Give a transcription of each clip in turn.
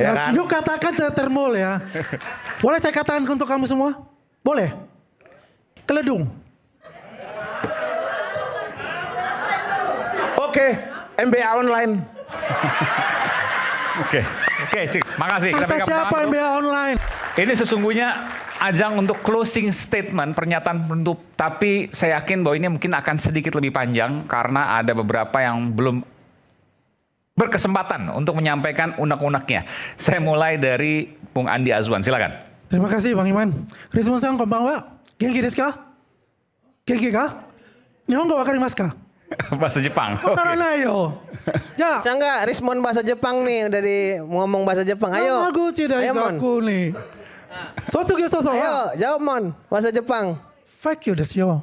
Ya kan? Yuk katakan termol ya. Boleh saya katakan untuk kamu semua? Boleh? Keledung. Oke, MBA online. Oke, Cik, makasih. Kita Kata pegang siapa tangan dulu. MBA online? Ini sesungguhnya ajang untuk closing statement, pernyataan penutup. Tapi saya yakin bahwa ini mungkin akan sedikit lebih panjang karena ada beberapa yang belum berkesempatan untuk menyampaikan unek-uneknya. Saya mulai dari Bung Andi Azwan, silakan. Terima kasih Bang Iman. Rismon-san konbanwa. Genki desu ka? Genki ka? Nihongo wakarimasu ka? Bahasa Jepang. Wakaranai yo. Ja. Bisa nggak respon bahasa Jepang nih dari ngomong bahasa Jepang? Ayo. Yamaguchi Ayo, Mon. Daigaku nih. Sotsugyou soso. Ayo, jawab Mon. Bahasa Jepang. Fuck you desu yo.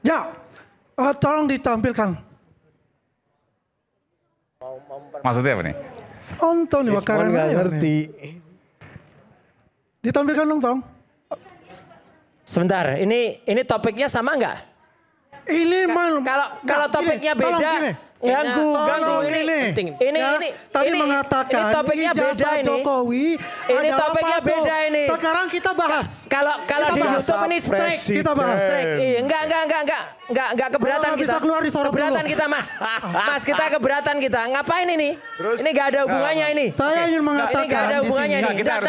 Ja. Tolong ditampilkan. Maksudnya apa nih? Onto nih Respon wakaranai nggak yo ngerti. nih. Ditampilkan dong, Tong. Sebentar, ini topiknya sama nggak? Ini man. Kalau topiknya beda, ganggu ini. Penting. Tadi ini mengatakan topiknya beda ijazah ini. Jokowi Ini adalah topiknya palsu. beda ini. Sekarang kita bahas. Kalau Kita di bahas. YouTube ini strike. Kita bahas. Strike. Iya, enggak keberatan Oh, kita. bisa keluar disorot Keberatan dulu. kita, Mas. Mas, kita keberatan kita. Ngapain ini? Ini enggak ada hubungannya ini. Saya ingin mengatakan Ini enggak ada di hubungannya sini. ini. Kita harus-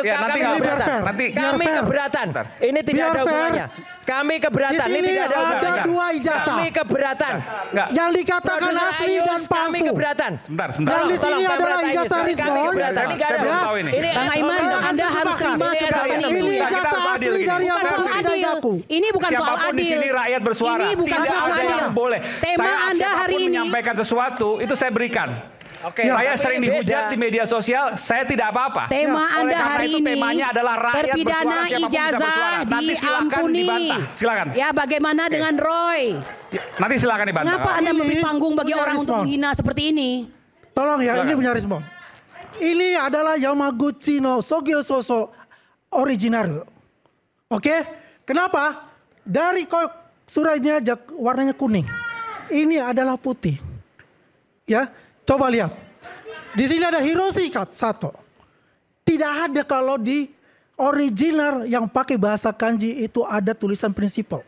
ya, nanti Kami nggak keberatan. fair. Nanti Kami fair. keberatan. Ini tidak Biar ada fair. hubungannya. Kami Di keberatan. Ini sini tidak ada ada hubungannya. dua ijazah. Kami keberatan. Enggak. Yang dikatakan Produser asli Ayus, dan Kami palsu. keberatan. Sebentar. Dan di sini Tolong, adalah Pemret ijazah Ayus. Kami Rismon. keberatan. Ini nggak ada. Saya belum tahu ini. Ini Bang Aiman, Anda harus terima Ini keberatan ada- Ini ini. Kita ijazah harus adil asli gini. dari Bukan soal Yamaguchi adil. Daigaku. Ini bukan soal Siapapun di adil. sini rakyat bersuara. Ini bukan Tidak soal ada adil. yang boleh. Tema Anda siapapun hari ini. menyampaikan sesuatu, itu saya berikan. Oke, Saya tapi sering ini dihujat beda. di media sosial, saya tidak apa-apa. Tema Oleh Anda karena hari itu ini temanya adalah rakyat terpidana bersuara, siapapun bisa ijazah bersuara. Nanti silakan diampuni. dibantah. Silakan. Ya, bagaimana dengan Roy? Nanti silakan dibantah. Mengapa Anda Ini memberi panggung bagi punya orang untuk respon. menghina seperti ini? Tolong ya, Silakan. ini punya Rismon. Ini adalah Yamaguchi no Sogyo Soso original. Oke? Kenapa? Dari suratnya warnanya kuning. Ini adalah putih. Ya, coba lihat. Di sini ada Hiroshi Sato. Tidak ada kalau di original yang pakai bahasa kanji itu ada tulisan prinsipal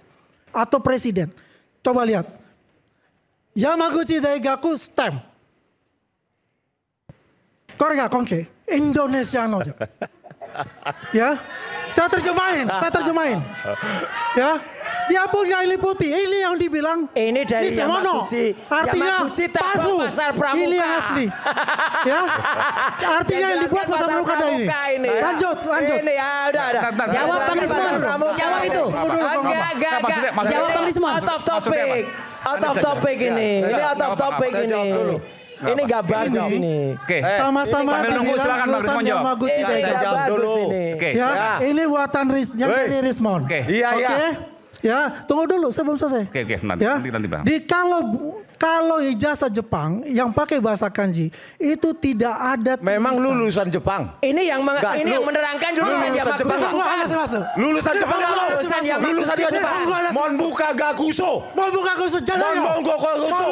atau presiden. Coba lihat. Yamaguchi Daigaku stamp. Korea Konke, Indonesia no. Ya, saya terjemahin. Ya, dia punya ini putih, ini yang dibilang. Ini dari semono. Yamaguchi. Artinya Yamaguchi tak palsu. bawa pasar pramuka. Ini yang asli. Ya, artinya yang dibuat pasar pramuka dari ini. ini. Lanjut. Ini ya udah. Bentar. Jawab Bang Rismon. Jawab itu. Enggak. Maksudnya- Jawab Bang Rismon. Out of Maksudnya topic. apa? Out Anda of bisa topic jawab. ini. Ya, Ini out nggak of apa-apa. topic Saya ini. jawab dulu. Ini nggak bagus ini. Oke. Sama-sama Sambil nunggu, dibilang silakan Bang lulusan Rismon jawab. Yamaguchi Ini saya nggak Daigaku. jawab bagus dulu. ini. Oke. Ya, Ya. ini buatan yang Woi. dari Rismon. Oke. Iya, iya. Oke. Ya, tunggu dulu sebelum selesai. Oke, nanti, Ya. nanti Bang. Di kalau ijazah Jepang yang pakai bahasa kanji itu tidak ada. Memang tulisan. lulusan Jepang. Ini yang Enggak, ini yang menerangkan dulu lulusan Yamaguchi. Jepang. Bukan, masuk. Lulusan Jepang nggak lo? Lulusan Yamaguchi Lulusan Jepang. Jepang. Mon buka gakuso. Mau buka kusu jalan Mau buka kusu.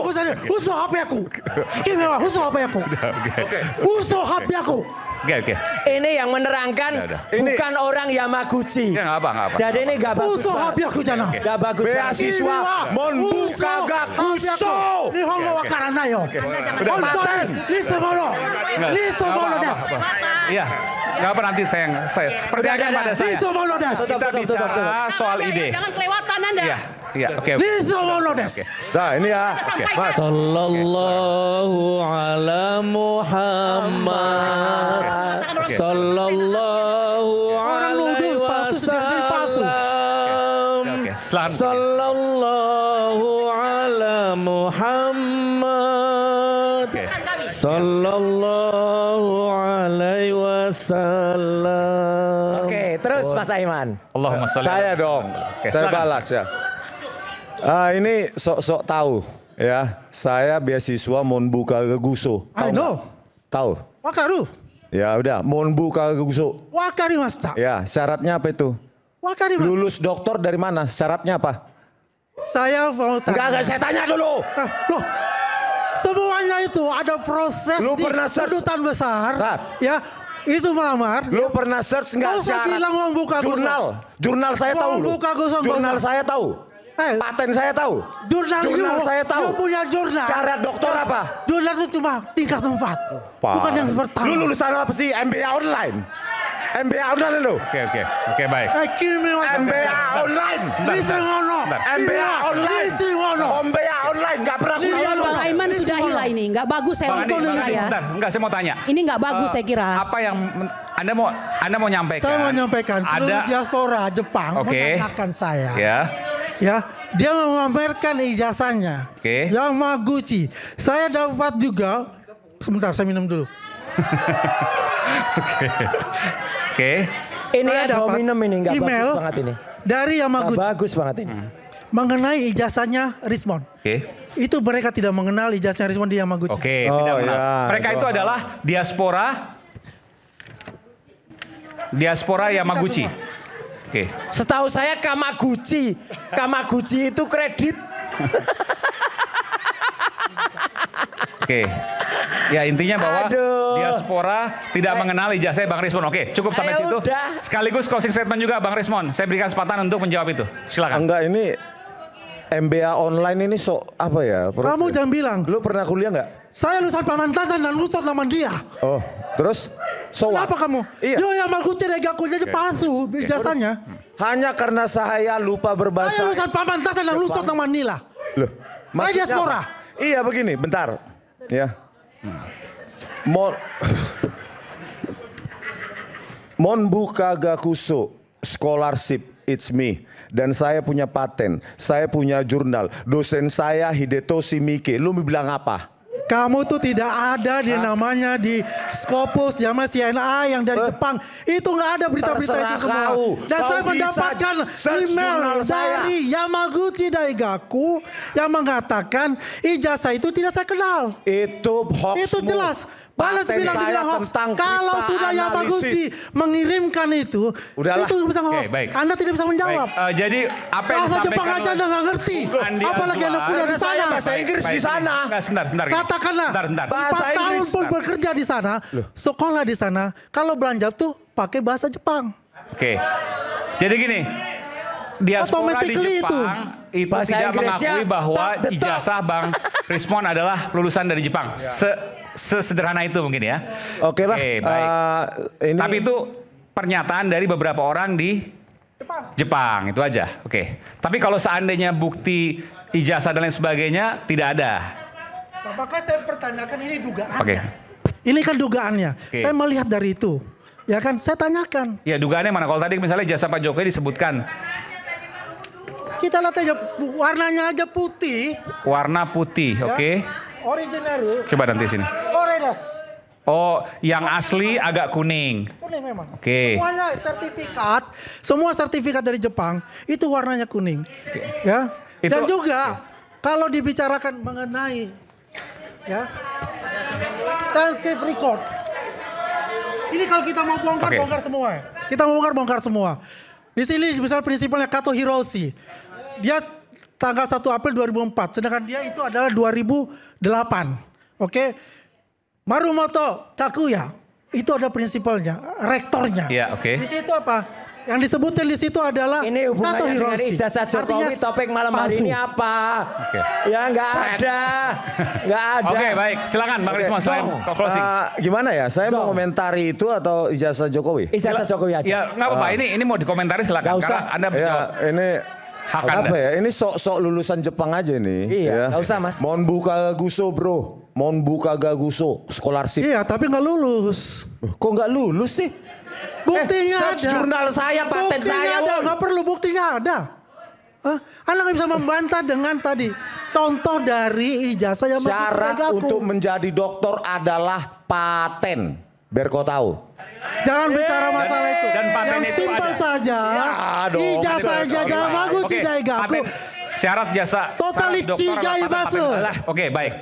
Uso HP aku. Kimewa, uso HP aku. Uso HP aku. Oke. Ini yang menerangkan Udah. bukan orang Yamaguchi. Ya, nggak apa. Jadi ini nggak bagus. Uso HP aku jana. Nggak bagus. Beasiswa Mon buka gakuso. Nihongo wakaranai yo. Honton, nisemono. Nisemono desu. Iya. Nggak apa nanti saya percayakan Udah. pada saya. Nisemono desu. Kita bicara soal ide. Jangan kelewatan Anda. Iya. Oke. Nisemono desu. Nah ini ya. Mas. Sallallahu ala Muhammad. Sallallahu Orang alaihi nuduh palsu sudah jadi palsu. wasallam. Oke. Silakan. Sallallahu ala Muhammad. Oke. Sallallahu alaihi wasallam. Oke, terus Mas Aiman. Allahumma sholli. Saya dong. Oke, Saya silakan. balas ya. Ini sok-sok tahu ya. Saya beasiswa Mon buka gakuso. I know. Tahu? Wakaru. Ya udah, Mon buka gakuso. Wakarimashita. Ya, syaratnya apa itu? Wakarimashita. Lulus doktor dari mana? Syaratnya apa? Saya mau tanya. Enggak, saya tanya dulu. Loh, Semuanya itu ada proses Lu di pernah search? kedutaan besar. Tat. Ya, itu melamar. Lu pernah search nggak Kau usah bilang uang buka Jurnal. Jurnal saya tahu Uang lu. buka gosong, Jurnal gosong. saya tahu. Paten saya tahu. Jurnal saya tahu. You punya jurnal. Syarat dokter apa? Jurnal itu cuma tingkat 4. Bukan yang pertama. Lu lulusan apa sih? MBA online. MBA online lu. Oke, baik. MBA online. Listen ngono. MBA online. Listen ngono. MBA online nggak pernah kuliah lu. Bang Aiman sudah hilang ini, nggak bagus saya Bang Andi, kira ya. sebentar, enggak saya mau tanya. Ini nggak bagus saya kira. Apa yang Anda mau nyampaikan? Saya mau nyampaikan seluruh ada diaspora Jepang Oke. mengatakan saya. ya. Dia memamerkan ijazahnya. Oke. Yamaguchi. Saya dapat juga. Sebentar, saya minum dulu. Oke. Ini Saya ada dapat minum ini nggak email bagus banget ini. dari Nggak Yamaguchi bagus banget ini. mengenai ijazahnya Rismond. Oke. Itu mereka tidak mengenal ijazahnya Rismond di Yamaguchi. Oke, Oh, tidak benar. ya, Mereka itu adalah diaspora Yamaguchi. Oke. Setahu saya Kamaguchi. Kamaguchi itu kredit. Oke. Ya intinya bahwa Aduh. diaspora tidak mengenal ijazah Bang Rismond. Oke, cukup sampai Ayo situ. udah. Sekaligus closing statement juga Bang Rismond. Saya berikan kesempatan untuk menjawab itu. Silakan. Enggak, ini MBA online ini apa ya? Kamu jangan bilang. Lu pernah kuliah nggak? Saya lulusan Pamantasan dan lulusan Lamandia. Oh, terus? So what? Kenapa kamu? Iya. Yo Yamaguchi negakunya aja palsu ijazahnya. Hanya karena saya lupa berbahasa. Saya lulusan Pamantasan dan lulusan Manila. Loh, Saya maksudnya diaspora. apa? Iya begini, bentar. Ya. Monbuka Gakuso Scholarship It's Me. Dan saya punya paten, saya punya jurnal. Dosen saya Hidetoshi Miike. Lu mau bilang apa? Kamu tuh tidak ada di namanya di Scopus, sama CNA yang dari Jepang. Itu nggak ada berita-berita itu Terserah semua. kau. Dan Kau saya bisa mendapatkan search email jurnal saya. dari Yamaguchi Daigaku yang mengatakan ijazah itu tidak saya kenal. Itu hoax. Itu jelas. Balas Paten bilang saya hoax. tentang Kalau kripta sudah analisis. Yamaguchi mengirimkan itu, Udahlah. itu bisa hoax. baik. Anda tidak bisa menjawab. Baik, jadi apa yang Bahasa Jepang disampaikan aja oleh Anda nggak ngerti. Andi Apalagi Anda Azwar. kuliah di Saya sana. bahasa Inggris di sana. Enggak, sebentar. Katakanlah Bentar. 4 Bahasa tahun Inggris. pun bekerja di sana, sekolah di sana, kalau belanja tuh pakai bahasa Jepang. Oke. Jadi gini, diaspora di Automatically Jepang itu Bahasa tidak Inggrisnya, mengakui bahwa talk the talk. ijazah Bang Rismond adalah lulusan dari Jepang. Sesederhana itu mungkin ya. Oke lah. Baik. Ini Tapi itu pernyataan dari beberapa orang di Jepang itu aja. Oke. Tapi kalau seandainya bukti ijazah dan lain sebagainya tidak ada. Nah, makanya saya pertanyakan ini dugaannya. Oke. Ini kan dugaannya. Oke. Saya melihat dari itu. Ya kan, saya tanyakan. Ya dugaannya mana? Kalau tadi misalnya ijazah Pak Jokowi disebutkan Kita lihat aja warnanya aja putih. warna putih, ya. oke. Originaru. Coba nanti sini. Oredas. Oh, yang asli agak kuning. Kuning memang. Oke. Semuanya sertifikat, semua sertifikat dari Jepang itu warnanya kuning. Ya. Dan Itu- juga kalau dibicarakan mengenai ya transkrip record. Ini kalau kita mau bongkar Oke. bongkar semua. Ya. Kita mau bongkar semua. Di sini misal prinsipalnya Kato Hiroshi. Dia tanggal 1 April 2004, sedangkan dia itu adalah 2008. Oke. Marumoto Takuya itu ada prinsipalnya, rektornya. Iya, oke. Di situ apa? Yang disebutin di situ adalah Ini Kato hubungannya dengan Hiroshi. ijazah Jokowi. Artinya Topik malam hari palsu. ini apa? Oke. Ya nggak ada. Nggak ada. Oke, baik. Silakan Bang Rismond, saya closing. gimana ya? Saya mau komentari itu atau ijazah Jokowi? Ijazah Jokowi aja. Ya, nggak apa-apa. Ini mau dikomentari silakan. Nggak usah. Karena Anda Ya, menjawab ini hak apa Anda. ya? Ini sok-sok lulusan Jepang aja nih. Iya, nggak usah, Mas. Monbuka Gaguso, bro. Monbuka Gaguso, scholarship. Iya, tapi nggak lulus. Kok nggak lulus sih? Buktinya search ada. jurnal saya, paten Buktinya saya, ada, woy. nggak perlu buktinya ada. Hah? Anda nggak bisa membantah dengan tadi contoh dari ijazah yang Syarat untuk menjadi dokter adalah paten. Biar kau tahu. Jangan bicara masalah itu. dan paten yang itu simpel ada. saja. Ya, dong. Ijazah Oke, aja baik. Yamaguchi Oke, Daigaku. paten. Syarat jasa Totally syarat dokter cigai adalah paten. basu. Oke, baik.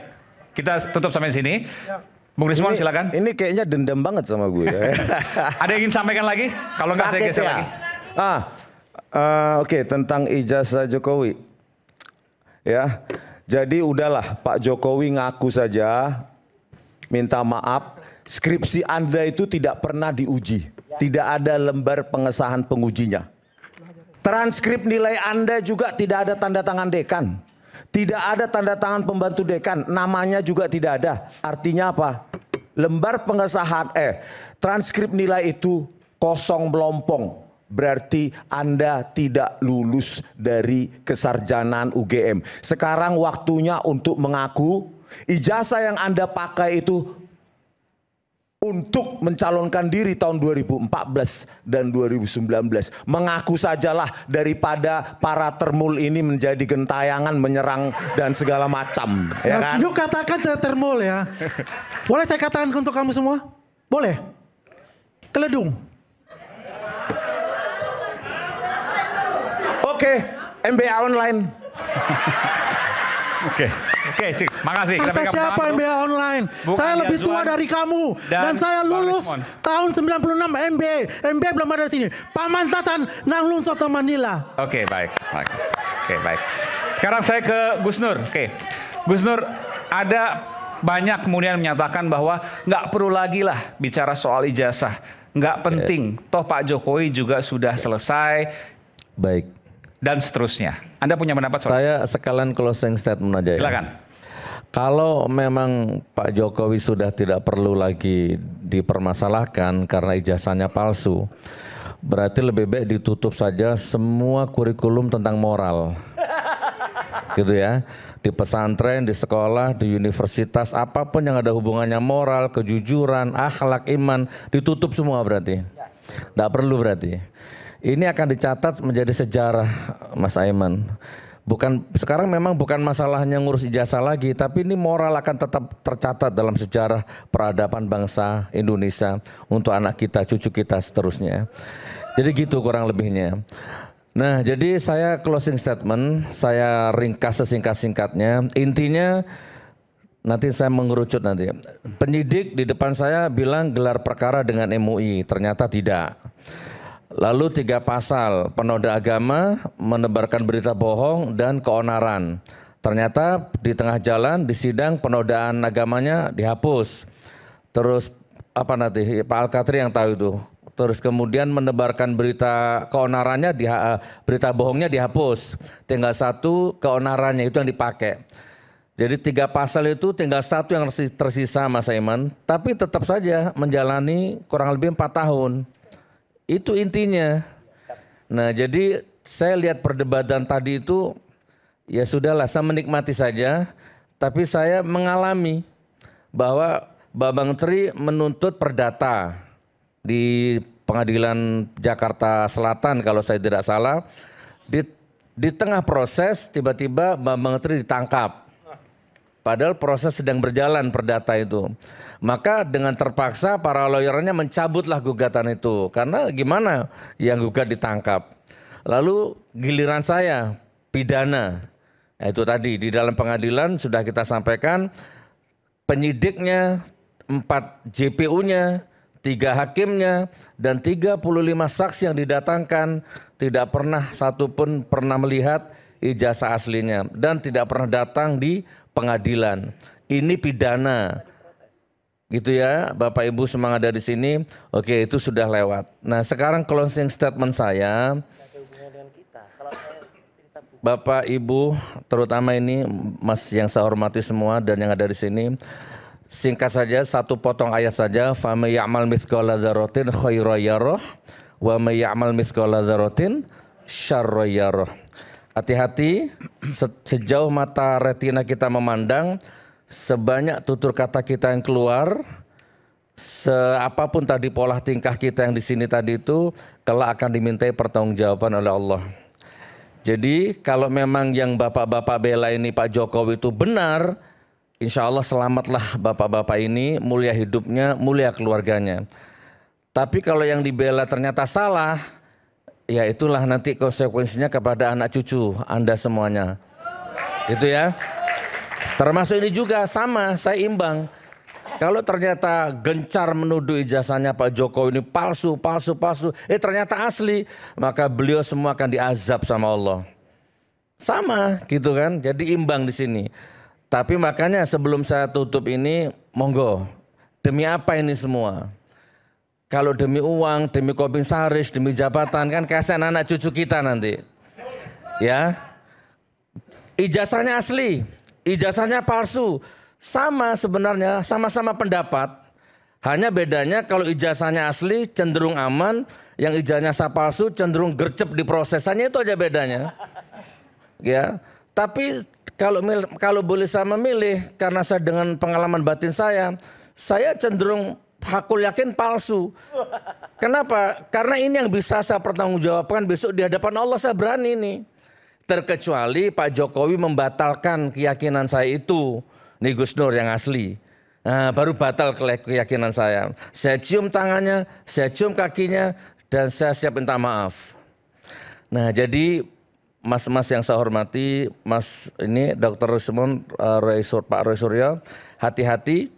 Kita tutup sampai sini. Bung Rismond silakan. Ini kayaknya dendam banget sama gue. Ada yang ingin sampaikan lagi? Kalau nggak saya Sakit geser ya? lagi. Oke, tentang ijazah Jokowi. Ya, Jadi udahlah Pak Jokowi ngaku saja, minta maaf, skripsi Anda itu tidak pernah diuji. Tidak ada lembar pengesahan pengujinya. Transkrip nilai Anda juga tidak ada tanda tangan dekan. Tidak ada tanda tangan pembantu dekan, namanya juga tidak ada. Artinya apa? Lembar pengesahan, transkrip nilai itu kosong melompong. Berarti Anda tidak lulus dari kesarjanaan UGM. Sekarang waktunya untuk mengaku ijazah yang Anda pakai itu untuk mencalonkan diri tahun 2014 dan 2019. Mengaku sajalah daripada para termul ini menjadi gentayangan menyerang dan segala macam. Ya kan? Yuk katakan termul ya. Boleh saya katakan untuk kamu semua? Boleh? Keledung. Oke, MBA online. Oke, Cik. Makasih. Kita Kata pegang siapa tangan dulu. MBA online? Bung Saya Andi lebih tua Azwan dari kamu. Dan dan saya Bang lulus Rismon. tahun 96 MBA. MBA belum ada di sini. Pamantasan Nanglung Soto Manila. Oke, baik. Oke, baik. Sekarang saya ke Gus Nur. Oke, Gus Nur, ada banyak kemudian menyatakan bahwa nggak perlu lagi lah bicara soal ijazah. Nggak penting. Toh Pak Jokowi juga sudah selesai. Baik. Dan seterusnya. Anda punya pendapat soal? Saya sekalian closing statement aja ya. Silakan. Kalau memang Pak Jokowi sudah tidak perlu lagi dipermasalahkan karena ijazahnya palsu, berarti lebih baik ditutup saja semua kurikulum tentang moral. Gitu ya. Di pesantren, di sekolah, di universitas, apapun yang ada hubungannya moral, kejujuran, akhlak, iman, ditutup semua berarti. Tidak perlu berarti. Ini akan dicatat menjadi sejarah, Mas Aiman. Sekarang memang bukan masalahnya ngurus ijazah lagi, tapi ini moral akan tetap tercatat dalam sejarah peradaban bangsa Indonesia untuk anak kita, cucu kita seterusnya. Jadi gitu kurang lebihnya. Nah, jadi saya closing statement, saya ringkas sesingkat-singkatnya. Intinya nanti saya mengerucut nanti. Penyidik di depan saya bilang gelar perkara dengan MUI, ternyata tidak. Lalu 3 pasal, penoda agama, menebarkan berita bohong, dan keonaran. Ternyata di tengah jalan, di sidang penodaan agamanya dihapus. Terus apa nanti, Pak Al-Katri yang tahu itu. Terus kemudian menebarkan berita keonarannya, berita bohongnya dihapus. Tinggal 1 keonarannya itu yang dipakai. Jadi 3 pasal itu tinggal 1 yang tersisa Mas Aiman. Tapi tetap saja menjalani kurang lebih 4 tahun. Itu intinya. Nah, jadi saya lihat perdebatan tadi itu, ya sudahlah, saya menikmati saja. Tapi saya mengalami bahwa Bambang Tri menuntut perdata di Pengadilan Jakarta Selatan kalau saya tidak salah. Di tengah proses tiba-tiba Bambang Tri ditangkap. Padahal proses sedang berjalan perdata itu. Maka dengan terpaksa para lawyernya mencabutlah gugatan itu. Karena gimana yang gugat ditangkap. Lalu giliran saya pidana. Itu tadi di dalam pengadilan sudah kita sampaikan. Penyidiknya, 4 JPU-nya, 3 hakimnya, dan 35 saksi yang didatangkan. Tidak pernah satupun pernah melihat ijazah aslinya. Dan tidak pernah datang di pengadilan. Ini pidana. Gitu ya, Bapak Ibu semua ada di sini. Oke, itu sudah lewat. Nah, sekarang closing statement saya. Bapak Ibu, terutama ini Mas yang saya hormati semua dan yang ada di sini. Singkat saja, 1 potong ayat saja. Fa may ya'mal mithqala dzarratin khairan yarah wa may ya'mal mithqala dzarratin syarran yarah. Hati-hati, sejauh mata retina kita memandang, sebanyak tutur kata kita yang keluar, seapapun tadi pola tingkah kita yang di sini tadi itu, kelak akan dimintai pertanggungjawaban oleh Allah. Jadi kalau memang yang bapak-bapak bela ini Pak Jokowi itu benar, insya Allah selamatlah bapak-bapak ini, mulia hidupnya, mulia keluarganya. Tapi kalau yang dibela ternyata salah, ya itulah nanti konsekuensinya kepada anak cucu Anda semuanya. Gitu ya. Termasuk ini juga sama, saya imbang. Kalau ternyata gencar menuduh ijazahnya Pak Jokowi ini palsu, ternyata asli, maka beliau semua akan diazab sama Allah. Sama gitu kan, jadi imbang di sini. Tapi makanya sebelum saya tutup ini, monggo, demi apa ini semua? Kalau demi uang, demi komisaris, demi jabatan, kan kasihan anak cucu kita nanti. Ya, ijazahnya asli, ijazahnya palsu, sama sebenarnya, sama-sama pendapat. Hanya bedanya kalau ijazahnya asli cenderung aman, yang ijazahnya palsu cenderung gercep di prosesannya, itu aja bedanya. Ya, tapi kalau boleh saya memilih, karena saya dengan pengalaman batin saya cenderung hakul yakin palsu. Kenapa? Karena ini yang bisa saya pertanggungjawabkan besok di hadapan Allah, saya berani nih. Terkecuali Pak Jokowi membatalkan keyakinan saya itu, nih Gus Nur yang asli. Nah, baru batal keyakinan saya. Saya cium tangannya, saya cium kakinya, dan saya siap minta maaf. Nah, jadi mas-mas yang saya hormati, Mas ini Dr. Rusmon, Pak Roy Suryo, hati-hati.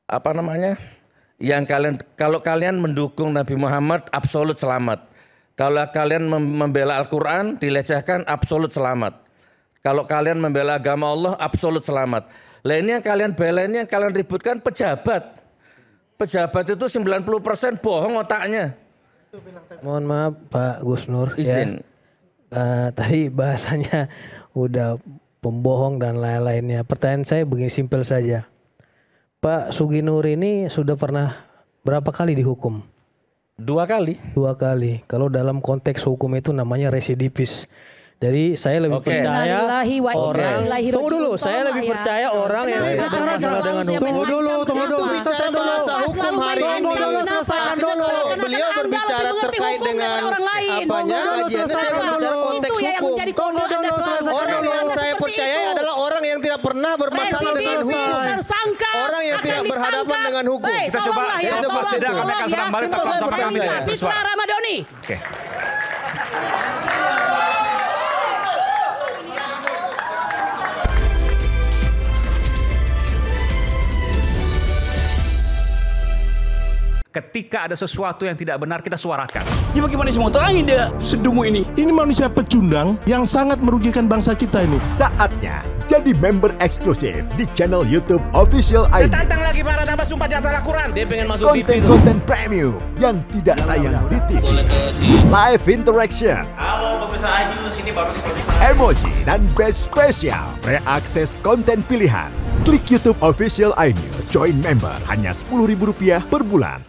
Apa namanya? Kalau kalian mendukung Nabi Muhammad, absolut selamat. Kalau kalian membela Al-Quran, dilecehkan, absolut selamat. Kalau kalian membela agama Allah, absolut selamat. Lah ini yang kalian bela, ini yang kalian ributkan pejabat. Pejabat itu 90% bohong otaknya. Mohon maaf Pak Gus Nur. Izin. Ya. Tadi bahasanya udah pembohong dan lain-lainnya. Pertanyaan saya begini simpel saja. Pak Sugi Nur ini sudah pernah berapa kali dihukum? 2 kali. 2 kali. Kalau dalam konteks hukum itu namanya residivis. Jadi saya lebih percaya orang. Tunggu dulu, saya lebih percaya orang yang bermasalah dengan hukum. Tunggu dulu. Bicara bahasa hukum hari ini. Selesaikan dulu. Beliau berbicara terkait dengan apanya kajiannya, saya berbicara konteks hukum. Orang yang saya percaya adalah orang yang tidak pernah bermasalah dengan hukum. Orang yang tidak berhadapan dengan hukum. Kita coba seperti itu. Kami akan serang balik sama kami. Fitra Ramadhani. Oke. Ketika ada sesuatu yang tidak benar, kita suarakan. Ya bagaimana semua terangin dia sedungu ini? Ini manusia pecundang yang sangat merugikan bangsa kita ini. Saatnya jadi member eksklusif di channel YouTube Official ID. Tantang lagi para tambah sumpah di atas Al-Quran. Dia pengen masuk TV. Konten premium yang tidak tayang di TV. Live interaction. Halo pemirsa iNews, ini baru selesai. Emoji dan badge spesial. Reakses konten pilihan. Klik YouTube Official iNews. Join member hanya Rp10.000 per bulan.